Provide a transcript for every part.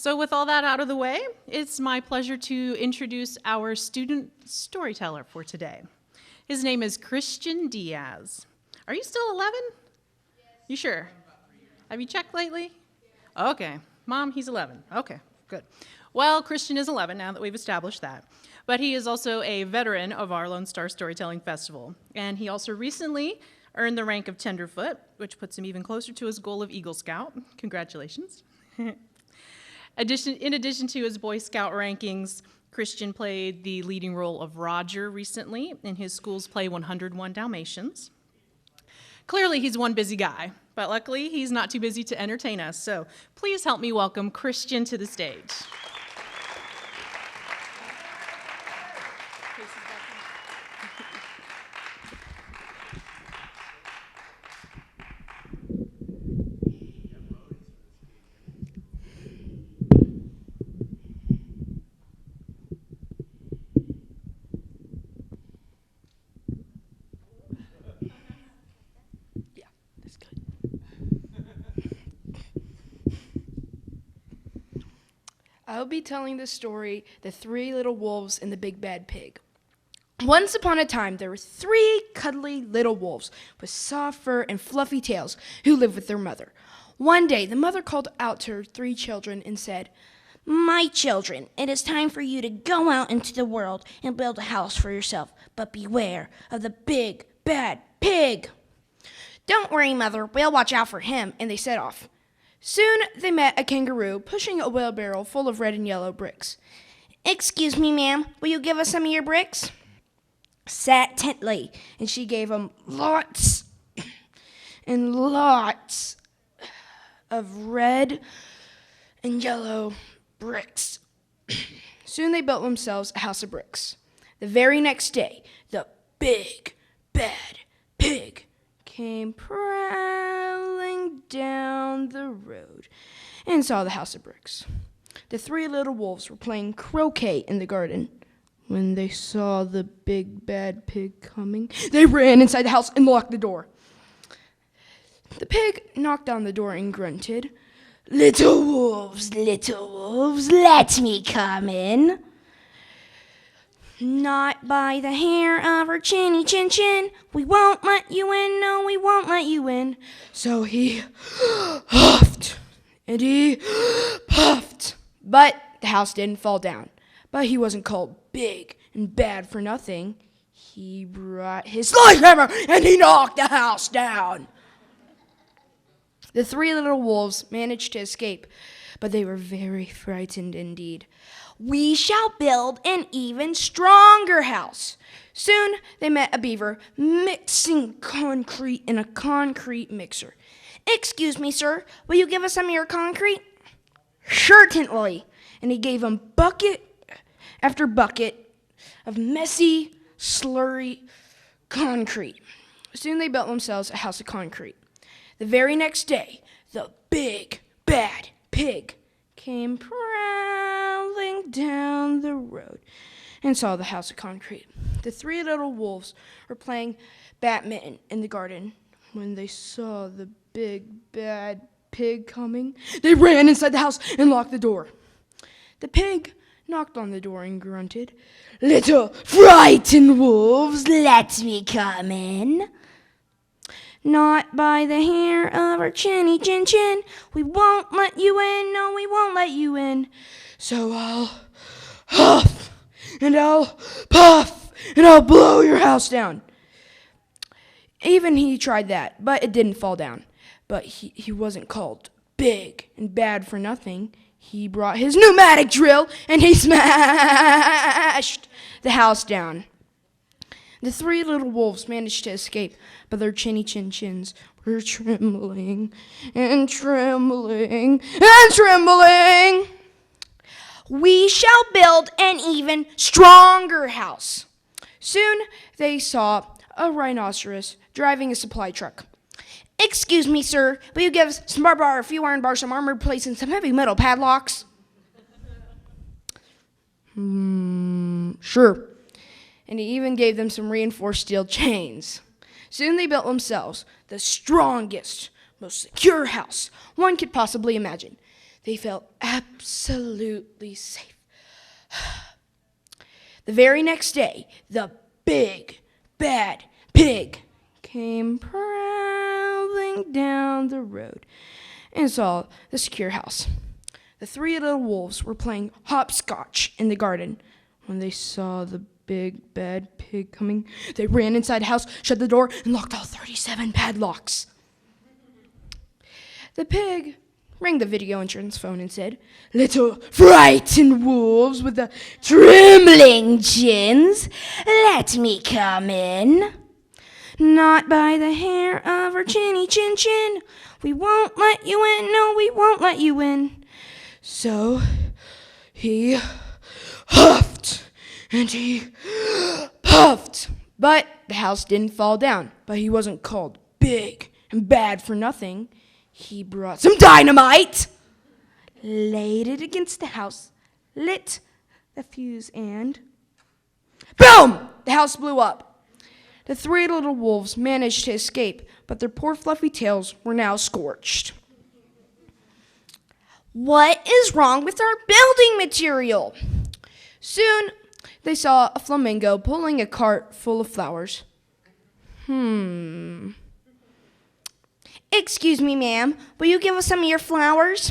So with all that out of the way, it's my pleasure to introduce our student storyteller for today. His name is Christian Diaz. Are you still 11? Yes. You sure? Have you checked lately? Okay. Mom, he's 11. Okay, good. Well, Christian is 11 now that we've established that. But he is also a veteran of our Lone Star Storytelling Festival. And he also recently earned the rank of Tenderfoot, which puts him even closer to his goal of Eagle Scout. Congratulations. In addition to his Boy Scout rankings, Christian played the leading role of Roger recently in his school's play 101 Dalmatians. Clearly, he's one busy guy, but luckily, he's not too busy to entertain us. So please help me welcome Christian to the stage. I'll be telling the story, The Three Little Wolves and the Big Bad Pig. Once upon a time, there were three cuddly little wolves with soft fur and fluffy tails who lived with their mother. One day, the mother called out to her three children and said, "My children, it is time for you to go out into the world and build a house for yourself, but beware of the big bad pig." "Don't worry, Mother, we'll watch out for him," and they set off. Soon they met a kangaroo pushing a wheelbarrow full of red and yellow bricks. "Excuse me, ma'am, will you give us some of your bricks?" "Certainly," and she gave him lots and lots of red and yellow bricks. Soon they built themselves a house of bricks. The very next day, the big bad pig came prowling down the road and saw the house of bricks. The three little wolves were playing croquet in the garden. When they saw the big bad pig coming, they ran inside the house and locked the door. The pig knocked on the door and grunted, little wolves, let me come in." "Not by the hair of her chinny chin chin. We won't let you in, no, we won't let you in." So he huffed and he puffed, but the house didn't fall down. But he wasn't called big and bad for nothing. He brought his sledgehammer and he knocked the house down. The three little wolves managed to escape, but they were very frightened indeed. "We shall build an even stronger house." Soon they met a beaver mixing concrete in a concrete mixer. "Excuse me, sir, will you give us some of your concrete?" "Certainly," and he gave him bucket after bucket of messy, slurry concrete. Soon they built themselves a house of concrete. The very next day, the big bad pig came prowling down the road and saw the house of concrete. The three little wolves were playing badminton in the garden. When they saw the big bad pig coming, they ran inside the house and locked the door. The pig knocked on the door and grunted, "Little frightened wolves, let me come in." "Not by the hair of her chinny chin chin. We won't let you in, no, we won't let you in." So I'll huff and I'll puff and I'll blow your house down. Even he tried that, but it didn't fall down. But he wasn't called big and bad for nothing. He brought his pneumatic drill and he smashed the house down. The three little wolves managed to escape, but their chinny chin chins were trembling and trembling and trembling. "We shall build an even stronger house." Soon they saw a rhinoceros driving a supply truck. "Excuse me, sir, will you give us some barbed wire, a few iron bars, some armored plates, and some heavy metal padlocks?" Sure." And he even gave them some reinforced steel chains. Soon they built themselves the strongest, most secure house one could possibly imagine. They felt absolutely safe. The very next day, the big, bad pig came prowling down the road and saw the secure house. The three little wolves were playing hopscotch in the garden. When they saw the big, bad pig coming, they ran inside the house, shut the door, and locked all 37 padlocks. The pig rang the video insurance phone and said, "Little frightened wolves with the trembling chins, let me come in. Not by the hair of our chinny chin chin. We won't let you in, no, we won't let you in." So he huffed and he puffed. But the house didn't fall down. But he wasn't called big and bad for nothing. He brought some dynamite, laid it against the house, lit the fuse, and boom! The house blew up. The three little wolves managed to escape, but their poor fluffy tails were now scorched. What is wrong with our building material? Soon, they saw a flamingo pulling a cart full of flowers. "Excuse me, ma'am, will you give us some of your flowers?"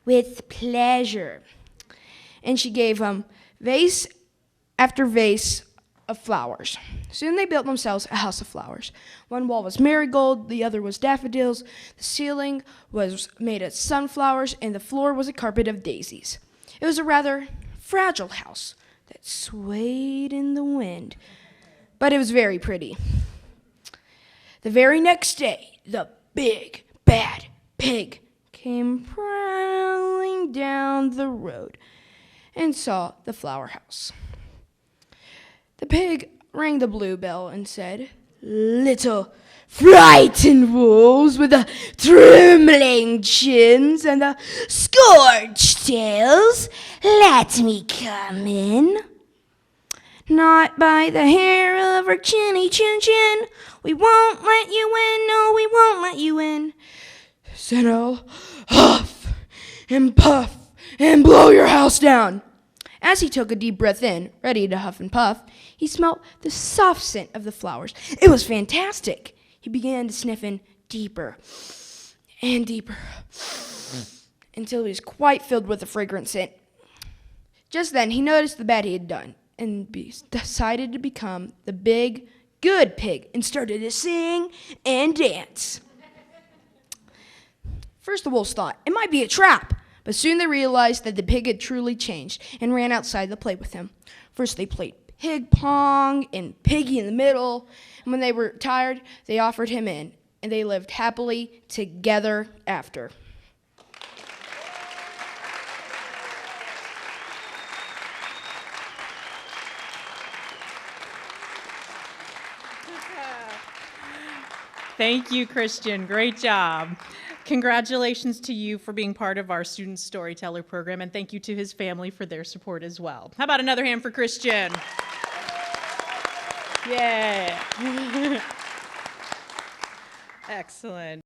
"With pleasure." And she gave him vase after vase of flowers. Soon they built themselves a house of flowers. One wall was marigold, the other was daffodils, the ceiling was made of sunflowers, and the floor was a carpet of daisies. It was a rather fragile house that swayed in the wind, but it was very pretty. The very next day, the big, bad pig came prowling down the road and saw the flower house. The pig rang the blue bell and said, "Little frightened wolves with the trembling chins and the scorched tails, let me come in. Not by the hair of our chinny chin chin. We won't let you in, no, we won't let you in. Then I'll huff and puff and blow your house down." As he took a deep breath in, ready to huff and puff, he smelt the soft scent of the flowers. It was fantastic. He began to sniff in deeper and deeper until he was quite filled with the fragrant scent. Just then, he noticed the bad he had done and decided to become the big, good pig and started to sing and dance. First, the wolves thought it might be a trap, but soon they realized that the pig had truly changed and ran outside to play with him. First, they played pig pong and piggy in the middle, and when they were tired, they offered him in, and they lived happily together after. Thank you, Christian. Great job. Congratulations to you for being part of our Student Storyteller program, and thank you to his family for their support as well. How about another hand for Christian? Yeah. Excellent.